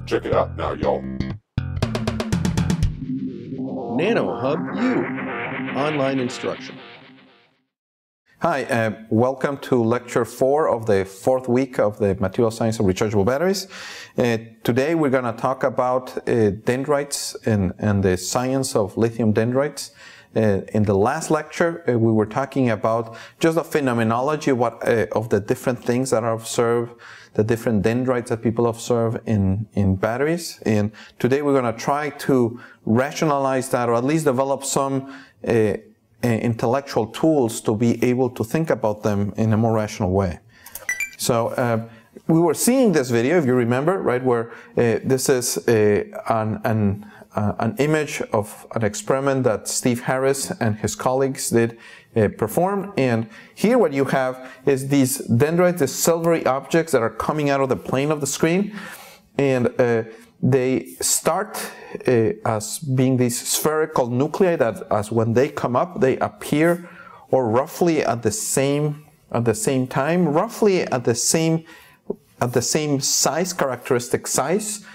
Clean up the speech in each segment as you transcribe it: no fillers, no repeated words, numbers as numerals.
Check it out now, y'all. nanoHUB-U Online Instruction. Hi, welcome to Lecture 4 of the 4th week of the Material Science of Rechargeable Batteries. Today we're going to talk about dendrites and the science of lithium dendrites. In the last lecture, we were talking about just the phenomenology of the different things that are observed, the different dendrites that people observe in batteries. And today we're going to try to rationalize that, or at least develop some intellectual tools to be able to think about them in a more rational way. So we were seeing this video, if you remember, right, where this is an image of an experiment that Steve Harris and his colleagues did perform. And here what you have is these dendrites, these silvery objects that are coming out of the plane of the screen. And they start as being these spherical nuclei that, as when they come up, they appear, or roughly at the same time, roughly at the same size, characteristic size.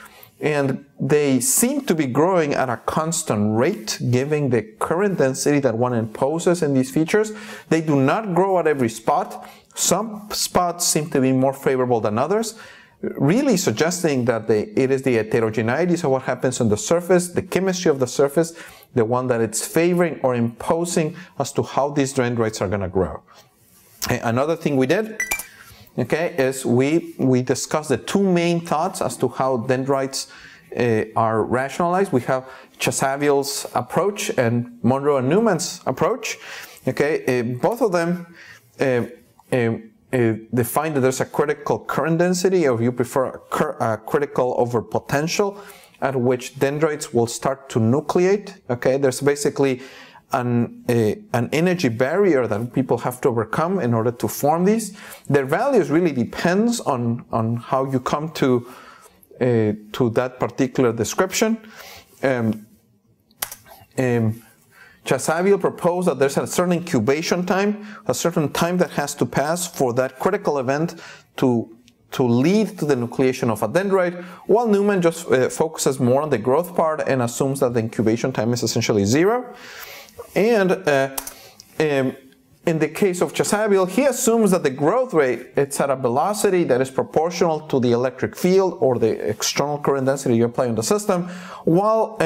And they seem to be growing at a constant rate, given the current density that one imposes in these features. They do not grow at every spot. Some spots seem to be more favorable than others, really suggesting that it is the heterogeneity of what happens on the surface, the chemistry of the surface, the one that it's favoring or imposing as to how these dendrites are going to grow. Another thing we did, okay, is we discussed the two main thoughts as to how dendrites are rationalized. We have Chassaviel's approach and Monroe and Newman's approach. Okay, both of them define that there's a critical current density, or if you prefer a critical over potential, at which dendrites will start to nucleate. Okay, there's basically an energy barrier that people have to overcome in order to form these. Their values really depends on how you come to that particular description. Chassaviel proposed that there's a certain incubation time, a certain time that has to pass for that critical event to lead to the nucleation of a dendrite, while Newman just focuses more on the growth part and assumes that the incubation time is essentially 0. And in the case of Chassaviel, he assumes that the growth rate, it's at a velocity that is proportional to the electric field or the external current density you apply on the system, while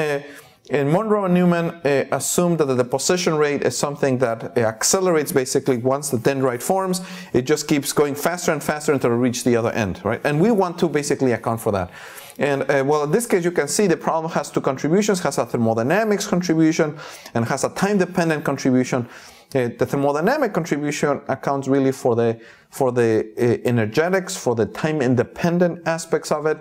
in Monroe and Newman assumed that the deposition rate is something that accelerates basically once the dendrite forms. It just keeps going faster and faster until it reaches the other end, right? And we want to basically account for that. And well, in this case, you can see the problem has two contributions, has a thermodynamics contribution and has a time-dependent contribution. The thermodynamic contribution accounts really for the energetics, for the time-independent aspects of it.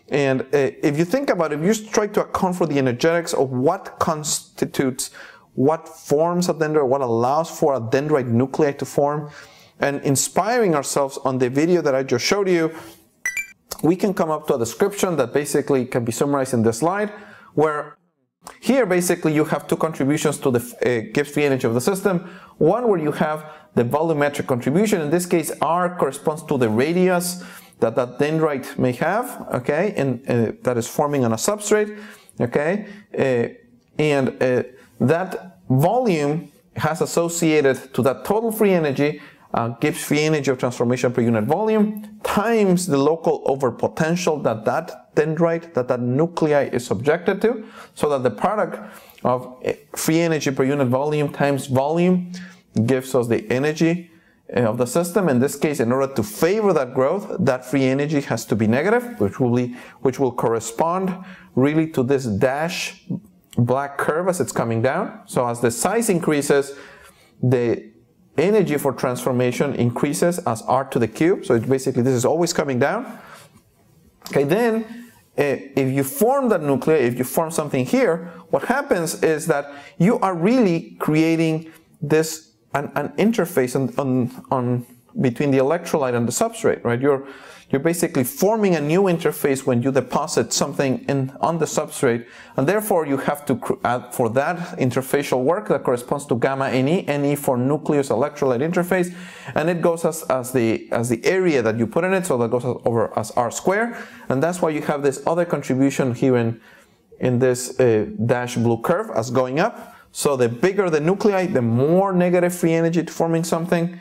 And if you think about it, if you try to account for the energetics of what constitutes, what forms a dendrite, what allows for a dendrite nuclei to form, and inspiring ourselves on the video that I just showed you, we can come up to a description that basically can be summarized in this slide, where here basically you have two contributions to the Gibbs free energy of the system. One where you have the volumetric contribution. In this case, R corresponds to the radius that dendrite may have, okay, and that is forming on a substrate, okay, and that volume has associated to that total free energy Gibbs free energy of transformation per unit volume times the local overpotential that dendrite, that nuclei is subjected to, so that the product of free energy per unit volume times volume gives us the energy of the system. In this case, in order to favor that growth, that free energy has to be negative, which will correspond really to this dash black curve as it's coming down. So as the size increases, the energy for transformation increases as r to the cube. So it's basically, this is always coming down. Okay, then if you form that nuclei, if you form something here, what happens is that you are really creating this an interface between the electrolyte and the substrate, right? You're basically forming a new interface when you deposit something on the substrate, and therefore you have to add for that interfacial work that corresponds to gamma Ne for nucleus electrolyte interface, and it goes as the area that you put in it, so that goes over as R square, and that's why you have this other contribution here in this dash blue curve as going up. So the bigger the nuclei, the more negative free energy to forming something,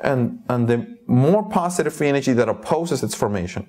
and the more positive free energy that opposes its formation.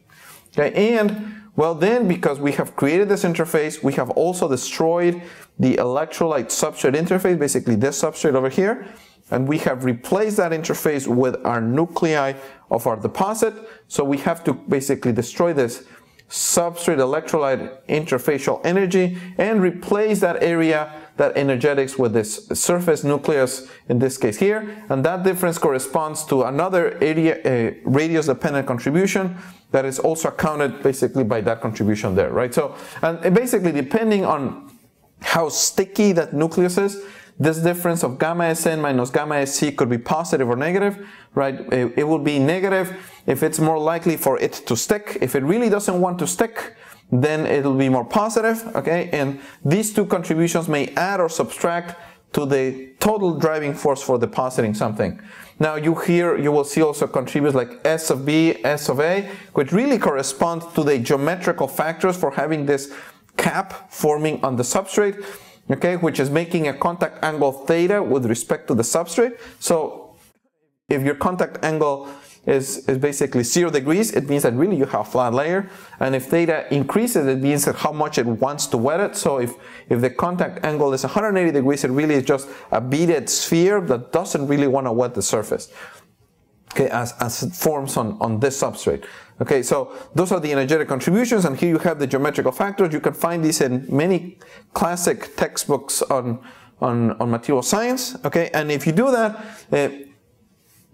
Okay, and well then, because we have created this interface, we have also destroyed the electrolyte substrate interface, basically this substrate over here, and we have replaced that interface with our nuclei of our deposit. So we have to basically destroy this substrate electrolyte interfacial energy and replace that area, that energetics, with this surface nucleus in this case here, and that difference corresponds to another area radius dependent contribution that is also accounted basically by that contribution there, right? So, and basically depending on how sticky that nucleus is, this difference of gamma Sn minus gamma Sc could be positive or negative, right? It will be negative if it's more likely for it to stick. If it really doesn't want to stick, then it'll be more positive, okay? And these two contributions may add or subtract to the total driving force for depositing something. Now you will see also contributes like S of B, S of A, which really correspond to the geometrical factors for having this cap forming on the substrate, okay, which is making a contact angle theta with respect to the substrate. So if your contact angle is basically 0 degrees, it means that really you have a flat layer, and if theta increases, it means that how much it wants to wet it. So if the contact angle is 180 degrees, it really is just a beaded sphere that doesn't really want to wet the surface, okay, as it forms on this substrate. Okay, so those are the energetic contributions, and here you have the geometrical factors. You can find these in many classic textbooks on material science, okay, and if you do that,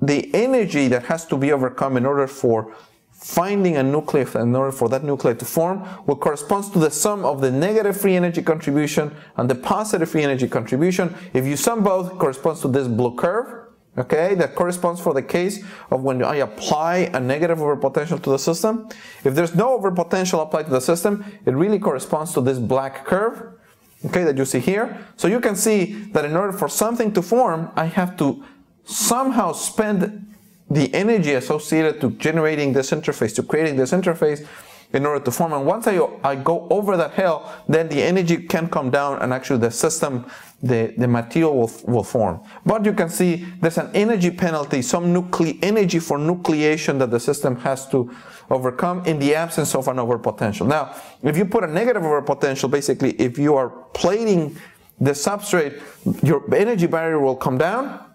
the energy that has to be overcome in order for finding a nucleus, in order for that nuclei to form, will correspond to the sum of the negative free energy contribution and the positive free energy contribution. If you sum both, it corresponds to this blue curve, okay, that corresponds for the case of when I apply a negative overpotential to the system. If there's no overpotential applied to the system, it really corresponds to this black curve, okay, that you see here. So you can see that in order for something to form, I have to somehow spend the energy associated to generating this interface, to creating this interface in order to form. And once I go over that hill, then the energy can come down and actually the system, the material will form. But you can see there's an energy penalty, some energy for nucleation that the system has to overcome in the absence of an overpotential. Now, if you put a negative overpotential, basically if you are plating the substrate, your energy barrier will come down.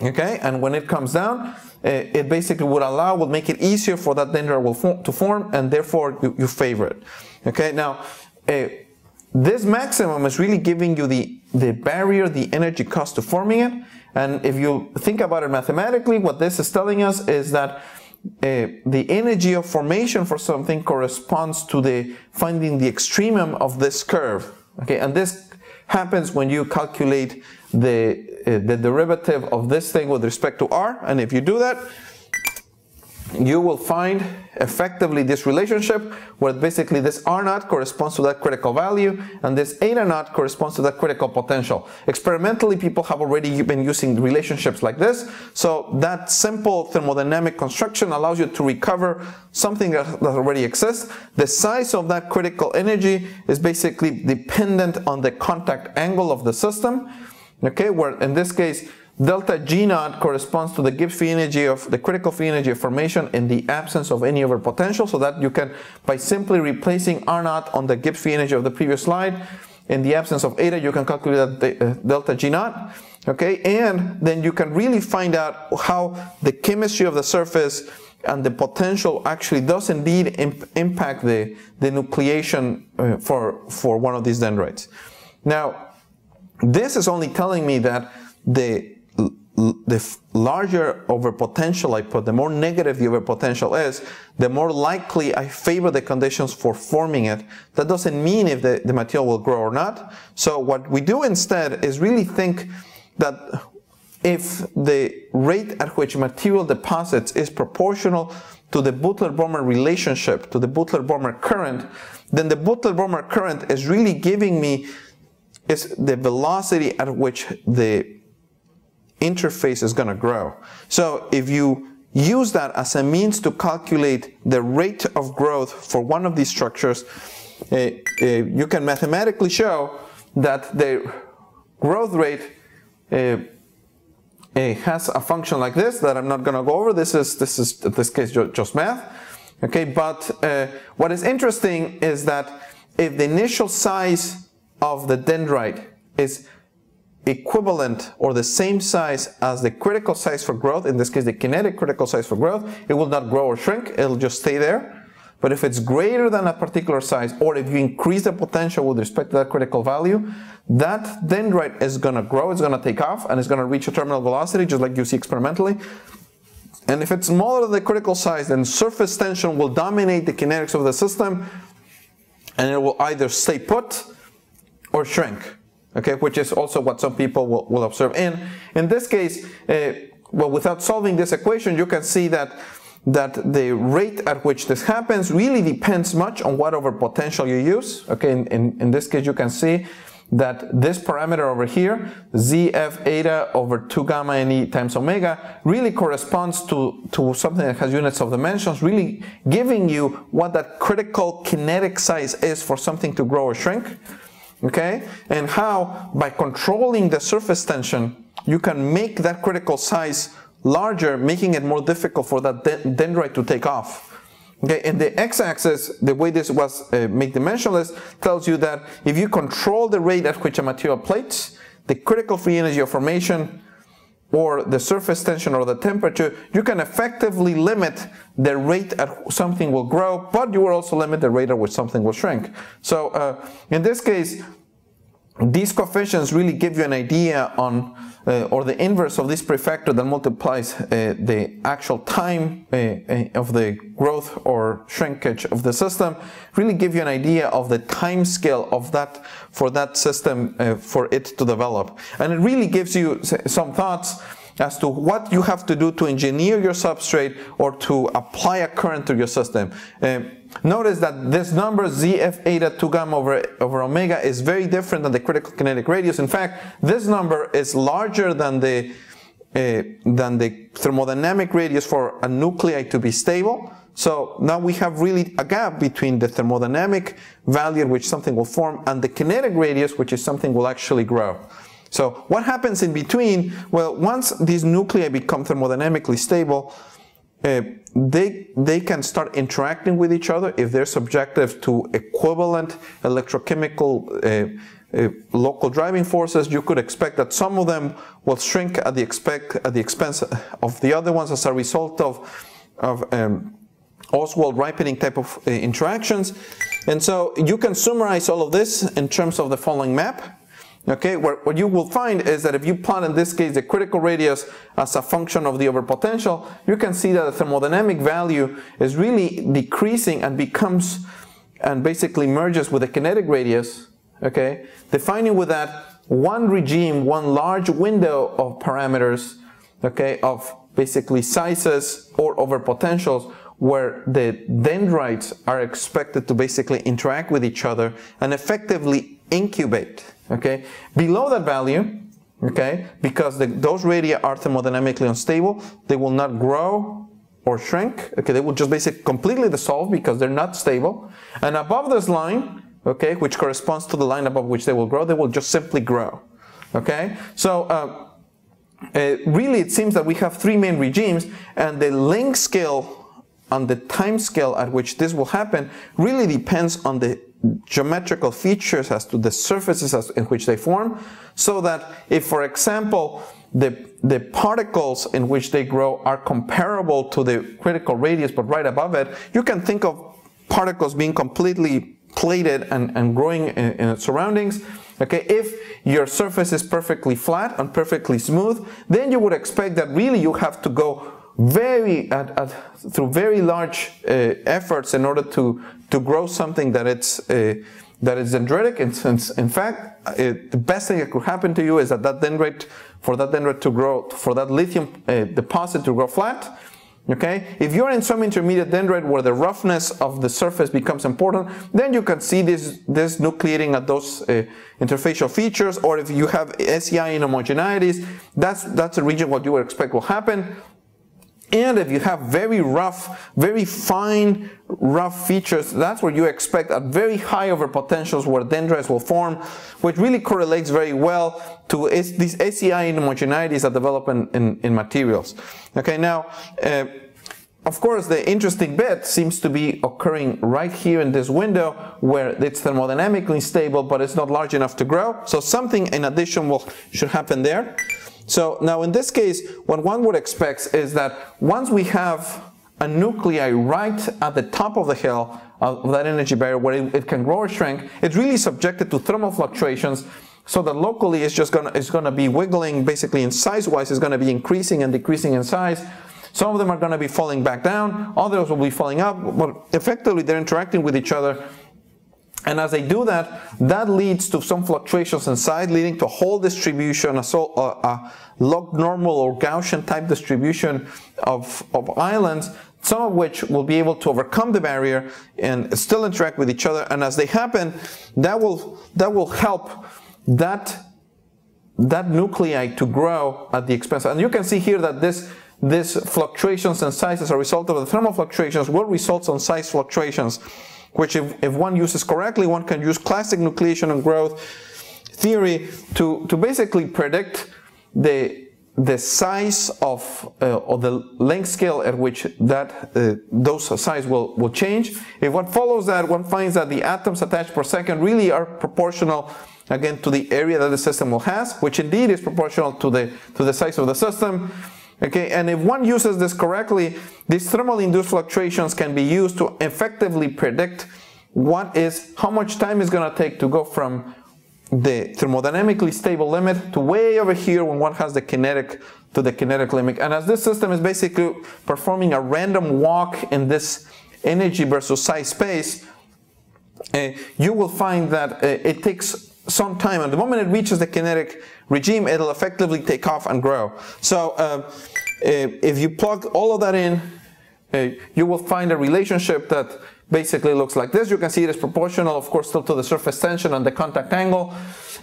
Okay, and when it comes down, it basically would make it easier for that dendrite to form, and therefore you favor it. Okay, now this maximum is really giving you the barrier, the energy cost to forming it, and if you think about it mathematically, what this is telling us is that the energy of formation for something corresponds to finding the extremum of this curve. Okay, and this happens when you calculate the derivative of this thing with respect to R, and if you do that, you will find effectively this relationship where basically this R naught corresponds to that critical value and this eta naught corresponds to that critical potential. Experimentally, people have already been using relationships like this, so that simple thermodynamic construction allows you to recover something that already exists. The size of that critical energy is basically dependent on the contact angle of the system, okay, where in this case delta G naught corresponds to the Gibbs free energy of the critical free energy of formation in the absence of any overpotential, so that you can, by simply replacing R naught on the Gibbs free energy of the previous slide, in the absence of eta, you can calculate that delta G naught, okay, and then you can really find out how the chemistry of the surface and the potential actually does indeed impact the nucleation for one of these dendrites. Now, this is only telling me that the larger overpotential I put, the more negative the overpotential is, the more likely I favor the conditions for forming it. That doesn't mean if the material will grow or not. So what we do instead is really think that if the rate at which material deposits is proportional to the Butler-Böhmer relationship, to the Butler-Böhmer current, then the Butler-Böhmer current is really giving me is the velocity at which the interface is going to grow. So if you use that as a means to calculate the rate of growth for one of these structures, you can mathematically show that the growth rate has a function like this that I'm not going to go over. This is in this case just math. Okay, but what is interesting is that if the initial size of the dendrite is equivalent or the same size as the critical size for growth, in this case the kinetic critical size for growth, it will not grow or shrink, it'll just stay there. But if it's greater than a particular size, or if you increase the potential with respect to that critical value, that dendrite is going to grow, it's going to take off, and it's going to reach a terminal velocity, just like you see experimentally. And if it's smaller than the critical size, then surface tension will dominate the kinetics of the system, and it will either stay put or shrink. Okay, which is also what some people will observe. And in this case, well, without solving this equation, you can see that the rate at which this happens really depends much on whatever potential you use. Okay, in this case, you can see that this parameter over here, ZF eta over 2 gamma NE times omega, really corresponds to something that has units of dimensions, really giving you what that critical kinetic size is for something to grow or shrink. Okay, and how by controlling the surface tension, you can make that critical size larger, making it more difficult for that dendrite to take off. Okay, in the x-axis, the way this was made dimensionless tells you that if you control the rate at which a material plates, the critical free energy of formation, or the surface tension or the temperature, you can effectively limit the rate at something will grow, but you will also limit the rate at which something will shrink. So in this case, these coefficients really give you an idea on, or the inverse of this prefactor that multiplies the actual time of the growth or shrinkage of the system, really give you an idea of the time scale of that, for that system, for it to develop. And it really gives you some thoughts as to what you have to do to engineer your substrate or to apply a current to your system. Notice that this number ZF eta 2 gamma over omega is very different than the critical kinetic radius. In fact, this number is larger than the thermodynamic radius for a nuclei to be stable. So now we have really a gap between the thermodynamic value at which something will form and the kinetic radius, which is something will actually grow. So what happens in between? Well, once these nuclei become thermodynamically stable, they can start interacting with each other if they're subjective to equivalent electrochemical local driving forces. You could expect that some of them will shrink at the expense of the other ones as a result of Oswald ripening type of interactions. And so you can summarize all of this in terms of the following map. Okay, what you will find is that if you plot in this case the critical radius as a function of the overpotential, you can see that the thermodynamic value is really decreasing and becomes, and basically merges with the kinetic radius. Okay, defining with that one regime, one large window of parameters, okay, of basically sizes or overpotentials, where the dendrites are expected to basically interact with each other and effectively incubate. Okay, below that value, okay, because those radii are thermodynamically unstable, they will not grow or shrink. Okay, they will just basically completely dissolve because they're not stable. And above this line, okay, which corresponds to the line above which they will just simply grow. Okay, so really it seems that we have three main regimes, and the length scale and the time scale at which this will happen really depends on the geometrical features as to the surfaces in which they form, so that if, for example, the particles in which they grow are comparable to the critical radius but right above it, you can think of particles being completely plated and growing in its surroundings. Okay, if your surface is perfectly flat and perfectly smooth, then you would expect that really you have to go through very large efforts in order to grow something that it's that is dendritic. And since, in fact, the best thing that could happen to you is that for that dendrite to grow, for that lithium deposit to grow flat. Okay, if you're in some intermediate dendrite where the roughness of the surface becomes important, then you can see this nucleating at those interfacial features. Or if you have SEI inhomogeneities, that's a region what you would expect will happen. And if you have very rough, very fine, rough features, that's where you expect at very high overpotentials where dendrites will form, which really correlates very well to these SEI inhomogeneities that develop in materials. Okay, now, of course, the interesting bit seems to be occurring right here in this window where it's thermodynamically stable, but it's not large enough to grow. So something in addition should happen there. So now in this case, what one would expect is that once we have a nuclei right at the top of the hill of that energy barrier where it can grow or shrink, it's really subjected to thermal fluctuations, so that locally it's going to be wiggling basically in size-wise, it's going to be increasing and decreasing in size. Some of them are going to be falling back down, others will be falling up, but effectively they're interacting with each other. And as they do that, that leads to some fluctuations in size, leading to a whole distribution, a log normal or Gaussian type distribution of islands, some of which will be able to overcome the barrier and still interact with each other. And as they happen, that will help that nuclei to grow at the expense. And you can see here that this fluctuations in size as a result of the thermal fluctuations will result in size fluctuations, which if one uses correctly, one can use classic nucleation and growth theory to basically predict the size of or the length scale at which those size will change. If one follows that, one finds that the atoms attached per second really are proportional, again, to the area that the system will has, which indeed is proportional to the size of the system. Okay, and if one uses this correctly, these thermally induced fluctuations can be used to effectively predict how much time is going to take to go from the thermodynamically stable limit to way over here when one has the kinetic limit. And as this system is basically performing a random walk in this energy versus size space, you will find that it takes some time, and the moment it reaches the kinetic regime, it'll effectively take off and grow. So if you plug all of that in, you will find a relationship that basically looks like this. You can see it is proportional, of course, still to the surface tension and the contact angle,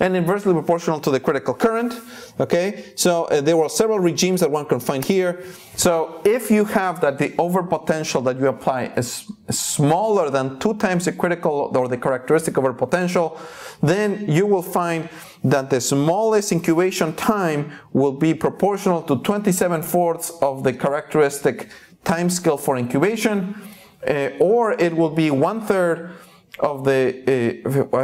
and inversely proportional to the critical current. Okay, so there were several regimes that one can find here. So if you have that the overpotential that you apply is smaller than 2 times the critical or the characteristic overpotential, then you will find that the smallest incubation time will be proportional to 27/4 of the characteristic time scale for incubation, or it will be 1/3 of the,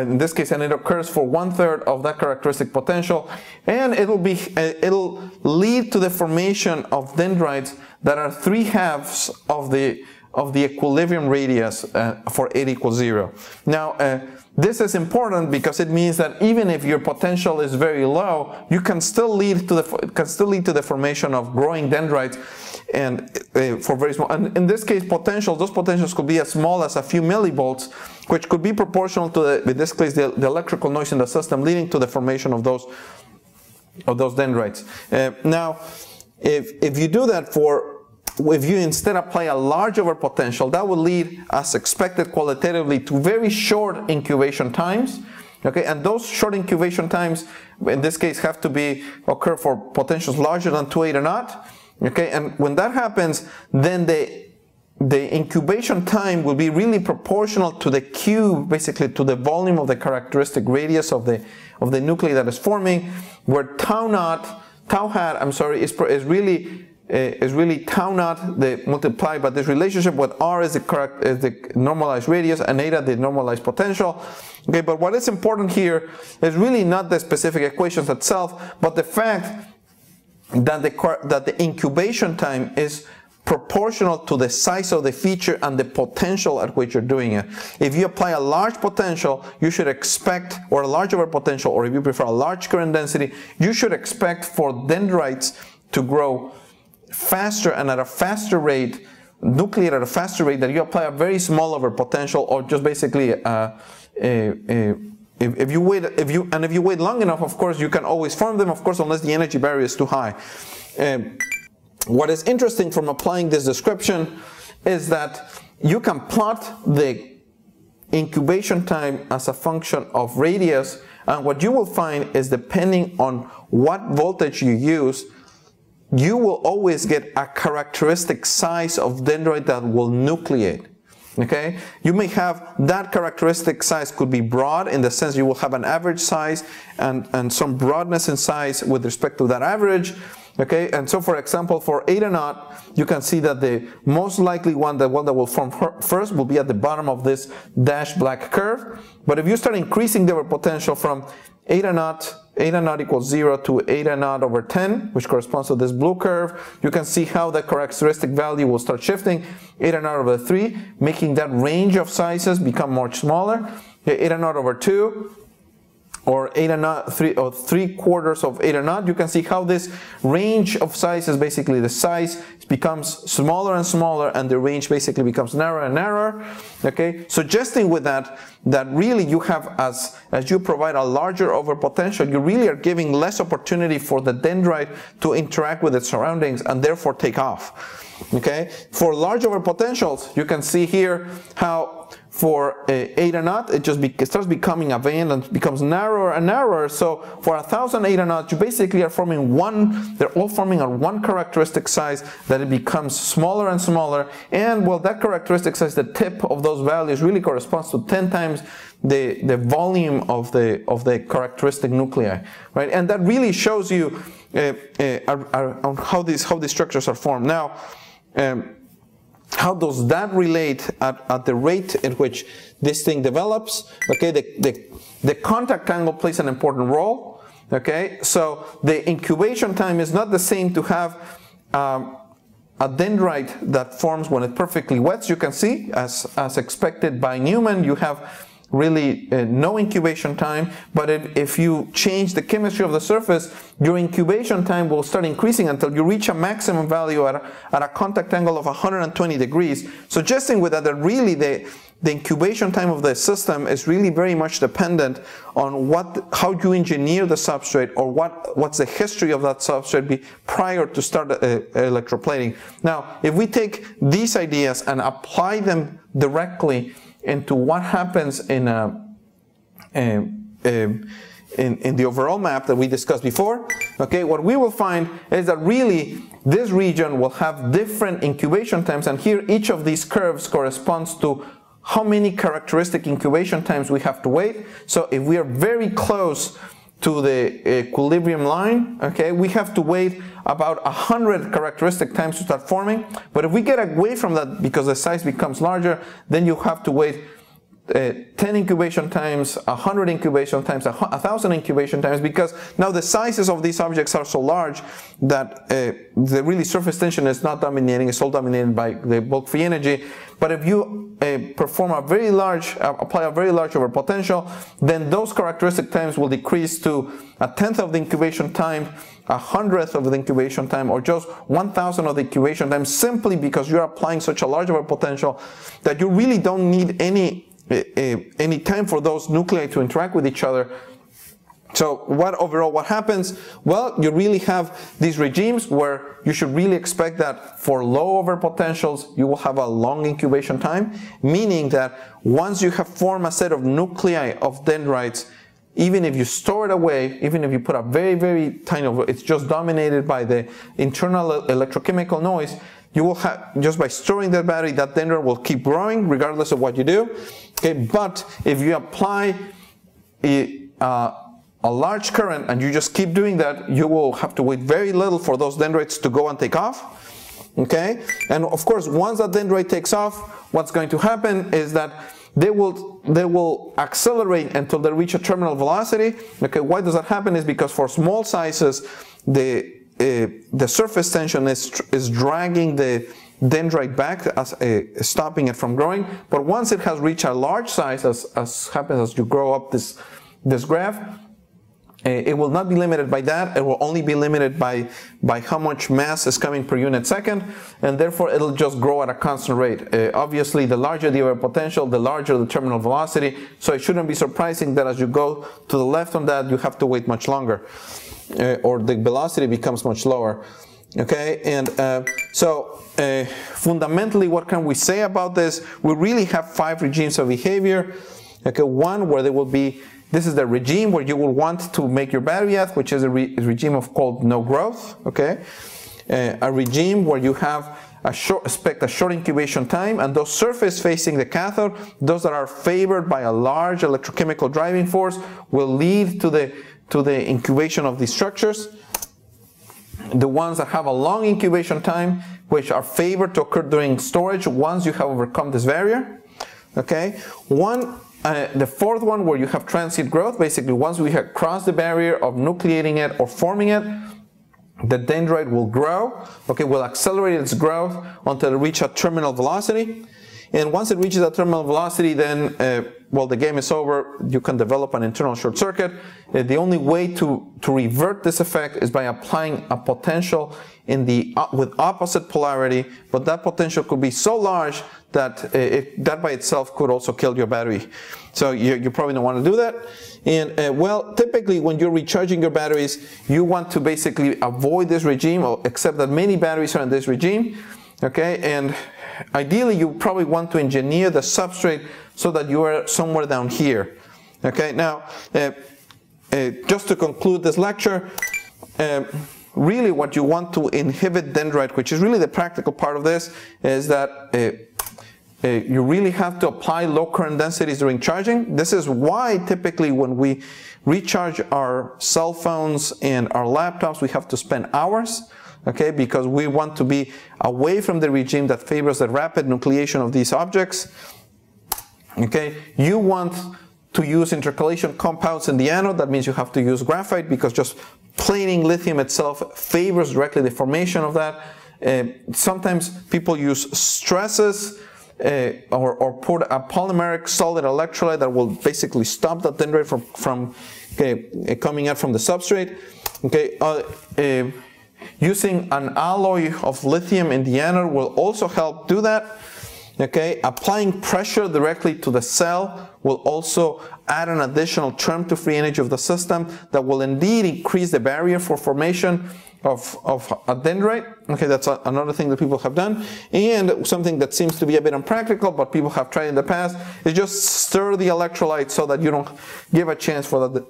in this case, and it occurs for 1/3 of that characteristic potential, and it'll lead to the formation of dendrites that are 3/2 of the equilibrium radius for 8 = 0. Now, this is important because it means that even if your potential is very low, you can still lead to the formation of growing dendrites, and for very small. And in this case, those potentials could be as small as a few millivolts, which could be proportional to in this case the electrical noise in the system, leading to the formation of those dendrites. Now, if you do that if you instead apply a large overpotential, that will lead, as expected qualitatively, to very short incubation times. Okay, and those short incubation times, in this case, have to occur for potentials larger than 2.8 or not. Okay, and when that happens, then the incubation time will be really proportional to the Q, basically to the volume of the characteristic radius of the nuclei that is forming, where tau hat is really tau naught multiplied by this relationship, with R is the normalized radius and eta the normalized potential. Okay, but what is important here is really not the specific equations itself, but the fact that the incubation time is proportional to the size of the feature and the potential at which you're doing it. If you apply a large potential, you should expect, or a large overpotential, or if you prefer a large current density, you should expect for dendrites to grow faster and at a faster rate, nucleate at a faster rate, that you apply a very small overpotential, or just basically if you wait long enough, of course, you can always form them, of course, unless the energy barrier is too high. What is interesting from applying this description is that you can plot the incubation time as a function of radius, and what you will find is, depending on what voltage you use, you will always get a characteristic size of dendrite that will nucleate. Okay, you may have that characteristic size could be broad, in the sense you will have an average size and some broadness in size with respect to that average. Okay, and so for example, for eta naught, you can see that the most likely one, the one that will form first, will be at the bottom of this dashed black curve. But if you start increasing the potential from eta naught equals 0 to eta naught over 10, which corresponds to this blue curve, you can see how the characteristic value will start shifting, eta naught over 3, making that range of sizes become much smaller. Eta naught over 2, or eta naught 3, or 3/4 of eta naught, you can see how this range of sizes, basically the size becomes smaller and smaller, and the range basically becomes narrower and narrower. Okay, suggesting with that really you have, as you provide a larger overpotential, you really are giving less opportunity for the dendrite to interact with its surroundings and therefore take off. Okay, for large overpotentials, you can see here how for eta naught, it starts becoming a band and becomes narrower and narrower. So for 1,000 eta naught, you basically are forming one, they're all forming on one characteristic size, that it becomes smaller and smaller. And well, that characteristic size, the tip of those values, really corresponds to 10 times the volume of the characteristic nuclei, right? And that really shows you on how these structures are formed. Now, how does that relate at the rate in which this thing develops? Okay, the contact angle plays an important role. Okay, so the incubation time is not the same to have a dendrite that forms when it perfectly wets. You can see, as expected by Newman, you have really no incubation time, but if you change the chemistry of the surface, your incubation time will start increasing until you reach a maximum value at a contact angle of 120 degrees, suggesting with that really the incubation time of the system is really very much dependent on how you engineer the substrate, or what's the history of that substrate prior to start electroplating. Now, if we take these ideas and apply them directly into what happens in the overall map that we discussed before, okay, what we will find is that really this region will have different incubation times, and here each of these curves corresponds to how many characteristic incubation times we have to wait. So if we are very close to the equilibrium line, okay, we have to wait about 100 characteristic times to start forming. But if we get away from that because the size becomes larger, then you have to wait 10 incubation times, 100 incubation times, 1,000 incubation times, because now the sizes of these objects are so large that the really surface tension is not dominating, it's all dominated by the bulk free energy. But if you apply a very large overpotential, then those characteristic times will decrease to 1/10 of the incubation time, 100th of the incubation time, or just 1,000 of the incubation time, simply because you're applying such a large overpotential that you really don't need any time for those nuclei to interact with each other. So what happens? Well, you really have these regimes where you should really expect that for low overpotentials, you will have a long incubation time, meaning that once you have formed a set of nuclei of dendrites, even if you store it away, even if you put a very, very tiny, it's just dominated by the internal electrochemical noise, you will have, just by storing that battery, that dendrite will keep growing regardless of what you do. Okay, but if you apply a large current and you just keep doing that, you will have to wait very little for those dendrites to go and take off. Okay, and of course, once that dendrite takes off, what's going to happen is that they will accelerate until they reach a terminal velocity. Okay, why does that happen? Is because for small sizes, the surface tension is dragging the dendrite back, as stopping it from growing. But once it has reached a large size, as happens as you grow up this graph, It will not be limited by that. It will only be limited by how much mass is coming per unit second, and therefore it'll just grow at a constant rate. Obviously, the larger the Weber potential, the larger the terminal velocity, so it shouldn't be surprising that as you go to the left on that, you have to wait much longer, or the velocity becomes much lower. Okay, and fundamentally, what can we say about this? We really have 5 regimes of behavior. Okay, one where there will be, this is the regime where you will want to make your battery at, which is a regime called no growth. Okay, a regime where you have expect a short incubation time, and those surface facing the cathode, those that are favored by a large electrochemical driving force, will lead to the incubation of these structures. The ones that have a long incubation time, which are favored to occur during storage once you have overcome this barrier. Okay, the fourth one, where you have transient growth, basically once we have crossed the barrier of nucleating it or forming it, the dendrite will grow. Okay, will accelerate its growth until it reaches a terminal velocity. And once it reaches that terminal velocity, then, well, the game is over. You can develop an internal short circuit. The only way to revert this effect is by applying a potential with opposite polarity, but that potential could be so large that that by itself could also kill your battery. So you probably don't want to do that. And well, typically when you're recharging your batteries, you want to basically avoid this regime, except that many batteries are in this regime. Okay, and ideally you probably want to engineer the substrate so that you are somewhere down here. Okay, now just to conclude this lecture, really what you want to inhibit dendrite, which is really the practical part of this, is that you really have to apply low current densities during charging. This is why typically when we recharge our cell phones and our laptops, we have to spend hours. Okay, because we want to be away from the regime that favors the rapid nucleation of these objects. Okay, you want to use intercalation compounds in the anode. That means you have to use graphite, because just planing lithium itself favors directly the formation of that. Sometimes people use stresses or put a polymeric solid electrolyte that will basically stop that dendrite from coming out from the substrate. Okay. Using an alloy of lithium in the anode will also help do that. Okay, applying pressure directly to the cell will also add an additional term to free energy of the system that will indeed increase the barrier for formation of a dendrite. Okay, that's another thing that people have done. And something that seems to be a bit impractical, but people have tried in the past, is just stir the electrolyte so that you don't give a chance for the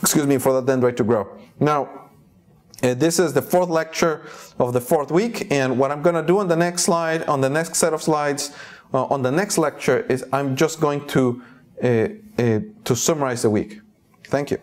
dendrite to grow. Now, this is the 4th lecture of the 4th week, and what I'm going to do on the next slide, on the next set of slides, on the next lecture, is I'm just going to summarize the week. Thank you.